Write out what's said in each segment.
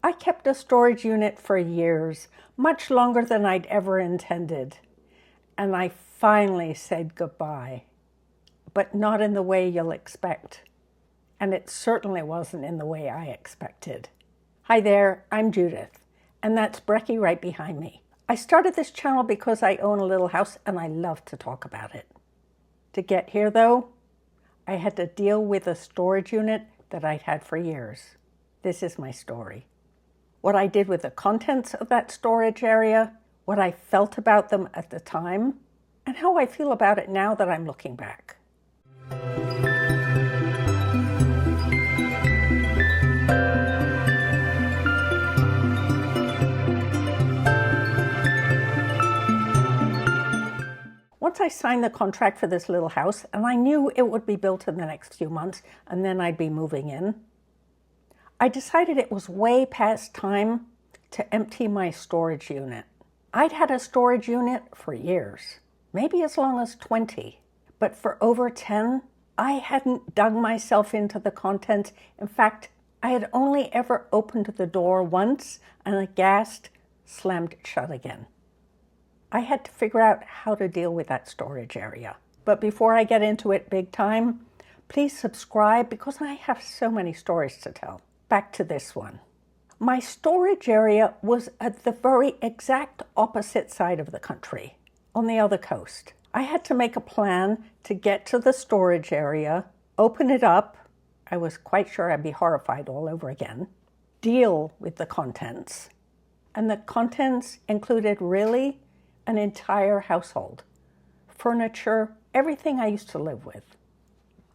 I kept a storage unit for years, much longer than I'd ever intended. And I finally said goodbye, but not in the way you'll expect. And it certainly wasn't in the way I expected. Hi there, I'm Judith, and that's Brecky right behind me. I started this channel because I own a little house and I love to talk about it. To get here though, I had to deal with a storage unit that I'd had for years. This is my story. What I did with the contents of that storage area, what I felt about them at the time, and how I feel about it now that I'm looking back. Once I signed the contract for this little house, and I knew it would be built in the next few months, and then I'd be moving in, I decided it was way past time to empty my storage unit. I'd had a storage unit for years, maybe as long as 20, but for over 10, I hadn't dug myself into the contents. In fact, I had only ever opened the door once and aghast slammed it shut again. I had to figure out how to deal with that storage area. But before I get into it big time, please subscribe because I have so many stories to tell. Back to this one. My storage area was at the very exact opposite side of the country, on the other coast. I had to make a plan to get to the storage area, open it up. I was quite sure I'd be horrified all over again. Deal with the contents. And the contents included really an entire household. Furniture, everything I used to live with.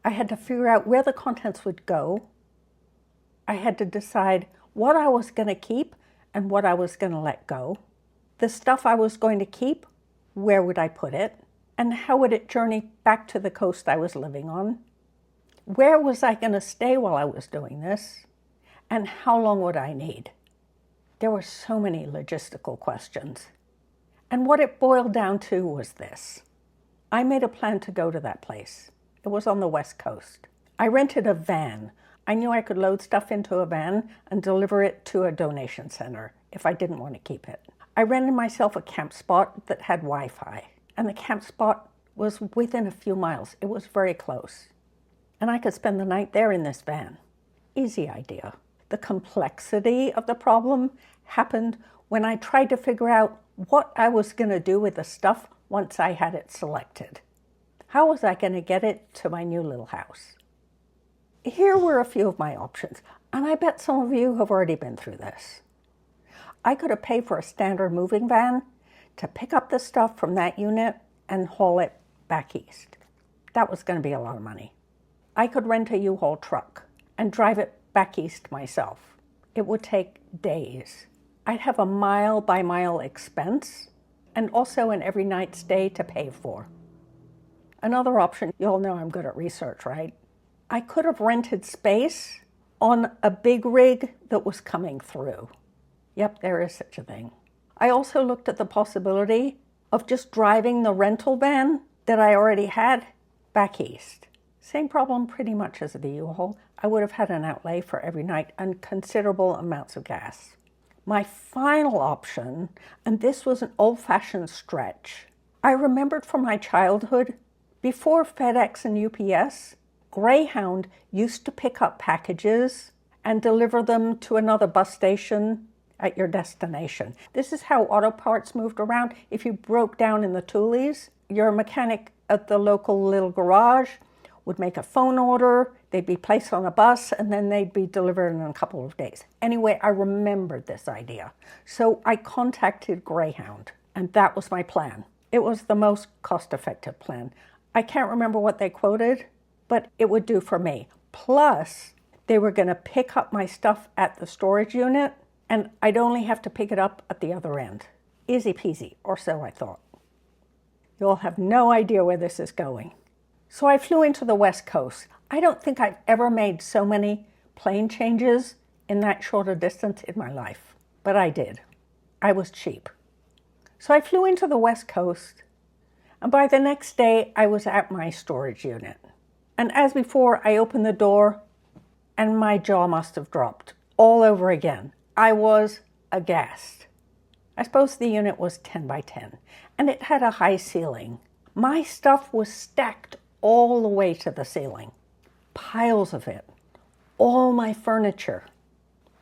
I had to figure out where the contents would go. I had to decide what I was going to keep and what I was going to let go. The stuff I was going to keep, where would I put it? And how would it journey back to the coast I was living on? Where was I going to stay while I was doing this? And how long would I need? There were so many logistical questions. And what it boiled down to was this. I made a plan to go to that place. It was on the West Coast. I rented a van. I knew I could load stuff into a van and deliver it to a donation center if I didn't want to keep it. I rented myself a camp spot that had Wi-Fi, and the camp spot was within a few miles. It was very close. And I could spend the night there in this van. Easy idea. The complexity of the problem happened when I tried to figure out what I was going to do with the stuff once I had it selected. How was I going to get it to my new little house? Here were a few of my options, and I bet some of you have already been through this. I could have paid for a standard moving van to pick up the stuff from that unit and haul it back east. That was going to be a lot of money. I could rent a U-Haul truck and drive it back east myself. It would take days. I'd have a mile-by-mile expense and also an every night stay to pay for. Another option, you all know I'm good at research, right? I could have rented space on a big rig that was coming through. Yep, there is such a thing. I also looked at the possibility of just driving the rental van that I already had back east. Same problem pretty much as the U-Haul. I would have had an outlay for every night and considerable amounts of gas. My final option, and this was an old-fashioned stretch, I remembered from my childhood, before FedEx and UPS, Greyhound used to pick up packages and deliver them to another bus station at your destination. This is how auto parts moved around. If you broke down in the Toolies, your mechanic at the local little garage would make a phone order, they'd be placed on a bus, and then they'd be delivered in a couple of days. Anyway, I remembered this idea. So I contacted Greyhound, and that was my plan. It was the most cost-effective plan. I can't remember what they quoted, but it would do for me. Plus, they were going to pick up my stuff at the storage unit, and I'd only have to pick it up at the other end. Easy peasy, or so I thought. You'll have no idea where this is going. So I flew into the West Coast. I don't think I've ever made so many plane changes in that short a distance in my life, but I did. I was cheap. So I flew into the West Coast, and by the next day, I was at my storage unit. And as before, I opened the door, and my jaw must have dropped all over again. I was aghast. I suppose the unit was 10 by 10, and it had a high ceiling. My stuff was stacked all the way to the ceiling. Piles of it. All my furniture,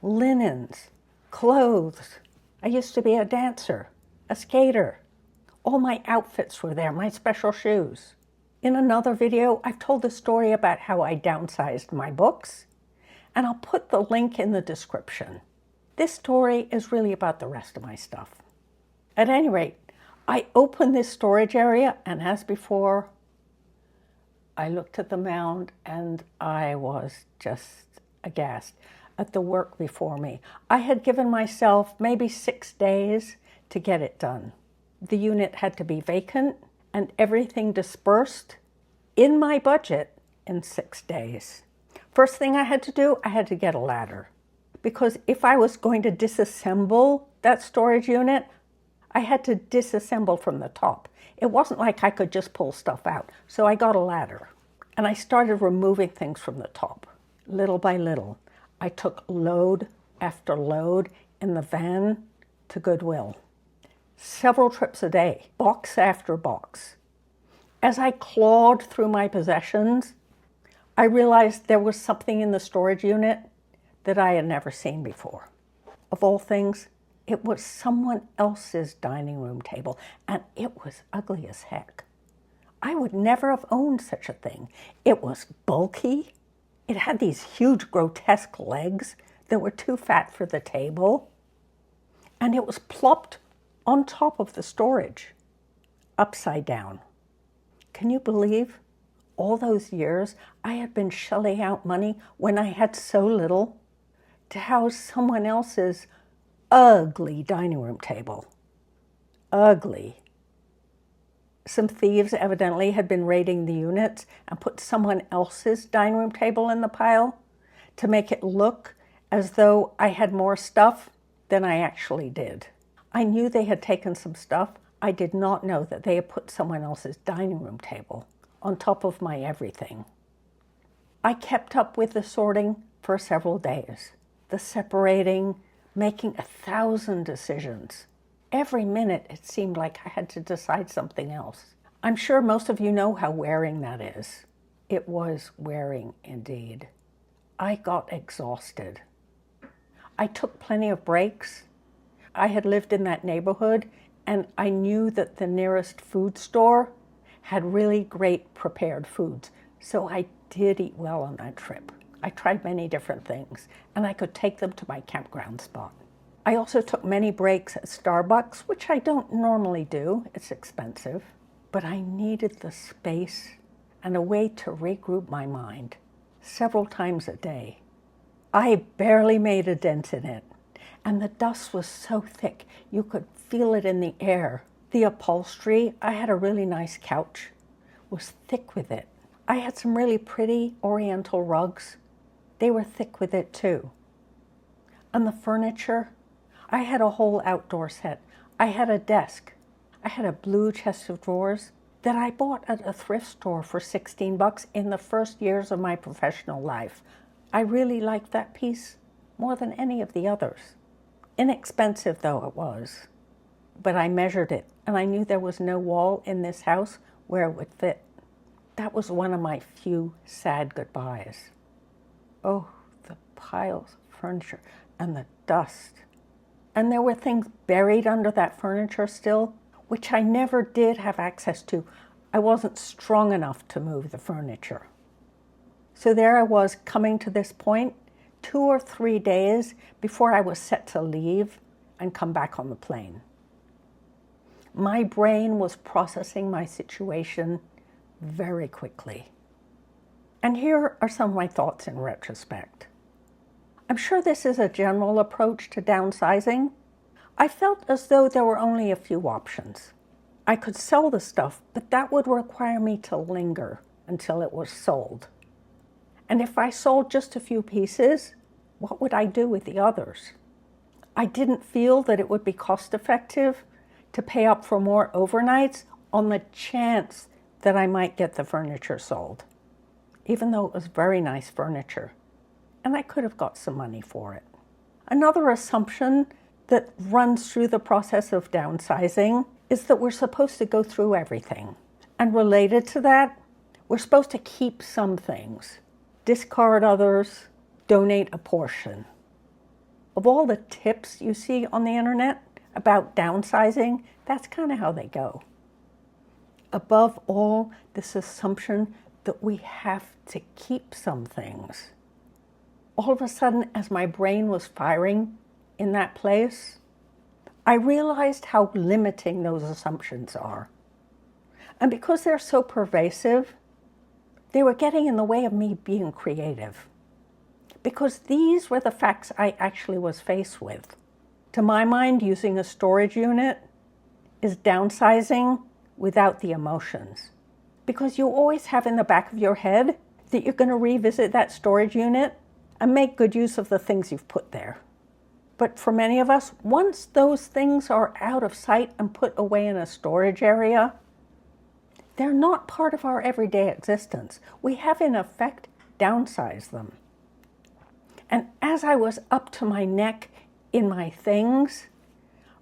linens, clothes. I used to be a dancer, a skater. All my outfits were there, my special shoes. In another video, I've told the story about how I downsized my books, and I'll put the link in the description. This story is really about the rest of my stuff. At any rate, I opened this storage area, and as before, I looked at the mound and I was just aghast at the work before me. I had given myself maybe 6 days to get it done. The unit had to be vacant and everything dispersed in my budget in 6 days. First thing I had to do, I had to get a ladder. Because if I was going to disassemble that storage unit, I had to disassemble from the top. It wasn't like I could just pull stuff out. So I got a ladder and I started removing things from the top. Little by little, I took load after load in the van to Goodwill. Several trips a day, box after box. As I clawed through my possessions, I realized there was something in the storage unit that I had never seen before. Of all things, it was someone else's dining room table, and it was ugly as heck. I would never have owned such a thing. It was bulky. It had these huge, grotesque legs that were too fat for the table, and it was plopped on top of the storage, upside down. Can you believe all those years I had been shelling out money when I had so little to house someone else's ugly dining room table? Ugly. Some thieves evidently had been raiding the units and put someone else's dining room table in the pile to make it look as though I had more stuff than I actually did. I knew they had taken some stuff. I did not know that they had put someone else's dining room table on top of my everything. I kept up with the sorting for several days. The separating, making 1,000 decisions. Every minute it seemed like I had to decide something else. I'm sure most of you know how wearing that is. It was wearing indeed. I got exhausted. I took plenty of breaks. I had lived in that neighborhood and I knew that the nearest food store had really great prepared foods. So I did eat well on that trip. I tried many different things and I could take them to my campground spot. I also took many breaks at Starbucks, which I don't normally do. It's expensive. But I needed the space and a way to regroup my mind several times a day. I barely made a dent in it, and the dust was so thick you could feel it in the air. The upholstery, I had a really nice couch, was thick with it. I had some really pretty oriental rugs. They were thick with it too. And the furniture, I had a whole outdoor set. I had a desk. I had a blue chest of drawers that I bought at a thrift store for $16 in the first years of my professional life. I really liked that piece more than any of the others. Inexpensive though it was. But I measured it and I knew there was no wall in this house where it would fit. That was one of my few sad goodbyes. Oh, the piles of furniture and the dust. And there were things buried under that furniture still, which I never did have access to. I wasn't strong enough to move the furniture. So there I was coming to this point 2 or 3 days before I was set to leave and come back on the plane. My brain was processing my situation very quickly. And here are some of my thoughts in retrospect. I'm sure this is a general approach to downsizing. I felt as though there were only a few options. I could sell the stuff, but that would require me to linger until it was sold. And if I sold just a few pieces, what would I do with the others? I didn't feel that it would be cost effective to pay up for more overnights on the chance that I might get the furniture sold, even though it was very nice furniture, and I could have got some money for it. Another assumption that runs through the process of downsizing is that we're supposed to go through everything. And related to that, we're supposed to keep some things, discard others, donate a portion. Of all the tips you see on the internet about downsizing, that's kind of how they go. Above all, this assumption that we have to keep some things. All of a sudden, as my brain was firing in that place, I realized how limiting those assumptions are. And because they're so pervasive, they were getting in the way of me being creative. Because these were the facts I actually was faced with. To my mind, using a storage unit is downsizing without the emotions. Because you always have in the back of your head that you're going to revisit that storage unit and make good use of the things you've put there. But for many of us, once those things are out of sight and put away in a storage area, they're not part of our everyday existence. We have, in effect, downsized them. And as I was up to my neck in my things,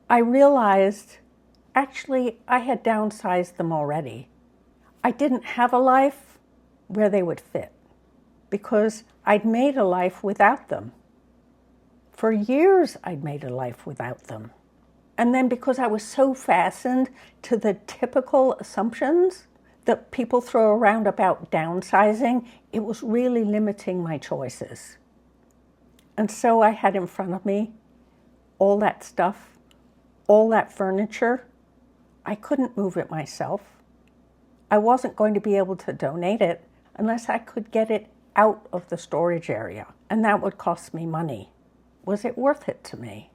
I realized, actually, I had downsized them already. I didn't have a life where they would fit because I'd made a life without them. For years, I'd made a life without them. And then because I was so fastened to the typical assumptions that people throw around about downsizing, it was really limiting my choices. And so I had in front of me all that stuff, all that furniture. I couldn't move it myself. I wasn't going to be able to donate it unless I could get it out of the storage area, and that would cost me money. Was it worth it to me?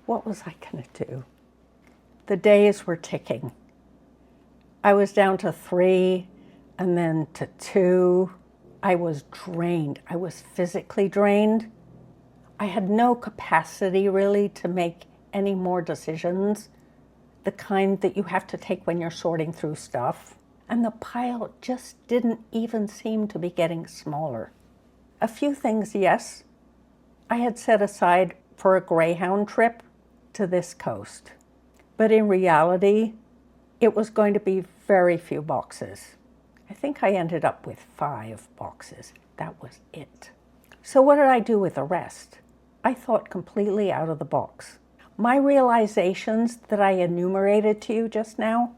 What was I going to do? The days were ticking. I was down to 3 and then to 2. I was drained. I was physically drained. I had no capacity really to make any more decisions, the kind that you have to take when you're sorting through stuff. And the pile just didn't even seem to be getting smaller. A few things, yes. I had set aside for a Greyhound trip to this coast. But in reality, it was going to be very few boxes. I think I ended up with 5 boxes. That was it. So what did I do with the rest? I thought completely out of the box. My realizations that I enumerated to you just now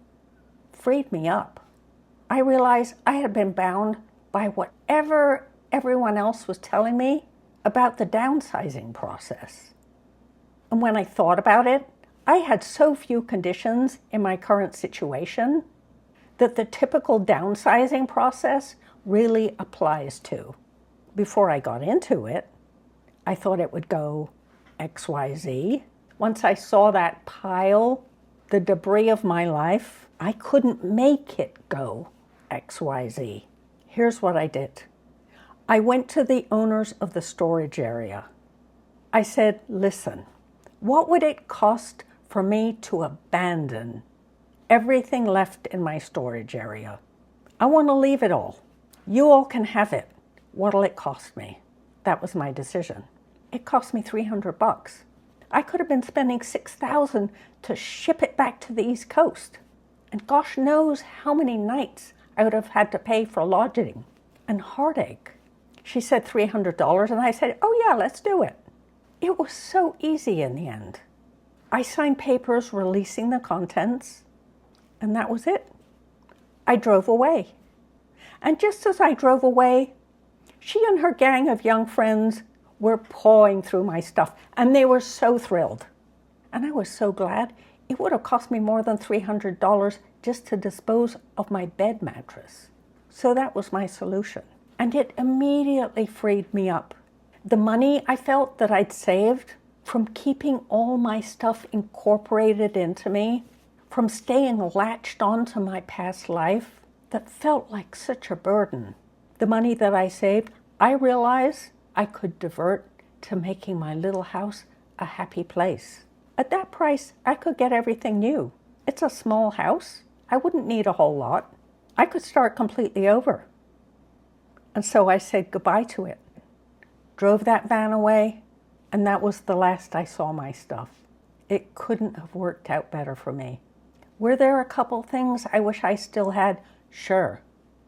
freed me up. I realized I had been bound by whatever everyone else was telling me about the downsizing process. And when I thought about it, I had so few conditions in my current situation that the typical downsizing process really applies to. Before I got into it, I thought it would go XYZ. Once I saw that pile, the debris of my life, I couldn't make it go XYZ. Here's what I did. I went to the owners of the storage area. I said, listen, what would it cost for me to abandon everything left in my storage area? I want to leave it all. You all can have it. What'll it cost me? That was my decision. It cost me $300. I could have been spending $6,000 to ship it back to the East Coast. And gosh knows how many nights I would have had to pay for lodging and heartache. She said $300, and I said, oh yeah, let's do it. It was so easy in the end. I signed papers releasing the contents, and that was it. I drove away. And just as I drove away, she and her gang of young friends were pawing through my stuff, and they were so thrilled. And I was so glad. It would have cost me more than $300 just to dispose of my bed mattress. So that was my solution. And it immediately freed me up. The money I felt that I'd saved from keeping all my stuff incorporated into me, from staying latched onto my past life that felt like such a burden. The money that I saved, I realized I could divert to making my little house a happy place. At that price, I could get everything new. It's a small house. I wouldn't need a whole lot. I could start completely over. And so I said goodbye to it. Drove that van away And that was the last I saw my stuff. It couldn't have worked out better for me. Were there a couple things I wish I still had? Sure.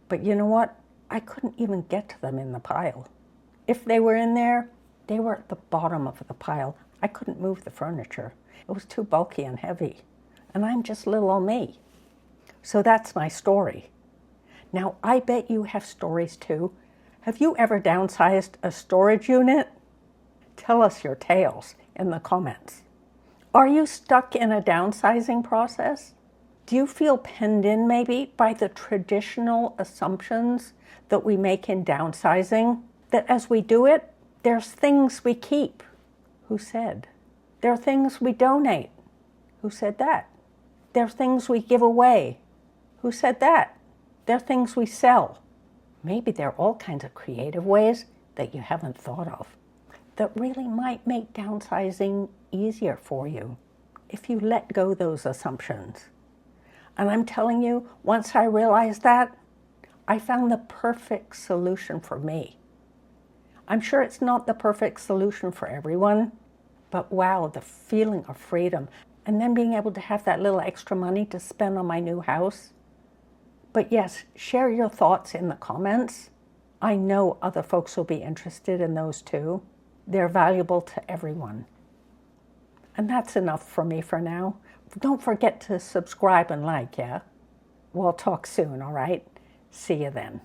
But you know what? I couldn't even get to them in the pile. If they were in there, they were at the bottom of the pile. I couldn't move the furniture. It was too bulky and heavy. And I'm just little old me. So that's my story. Now, I bet you have stories too. Have you ever downsized a storage unit? Tell us your tales in the comments. Are you stuck in a downsizing process? Do you feel penned in maybe by the traditional assumptions that we make in downsizing? That as we do it, there's things we keep. Who said? There are things we donate. Who said that? There are things we give away. Who said that? There are things we sell. Maybe there are all kinds of creative ways that you haven't thought of that really might make downsizing easier for you if you let go those assumptions. And I'm telling you, once I realized that, I found the perfect solution for me. I'm sure it's not the perfect solution for everyone, but wow, the feeling of freedom. And then being able to have that little extra money to spend on my new house. But yes, share your thoughts in the comments. I know other folks will be interested in those too. They're valuable to everyone. And that's enough for me for now. Don't forget to subscribe and like, yeah? We'll talk soon, all right? See you then.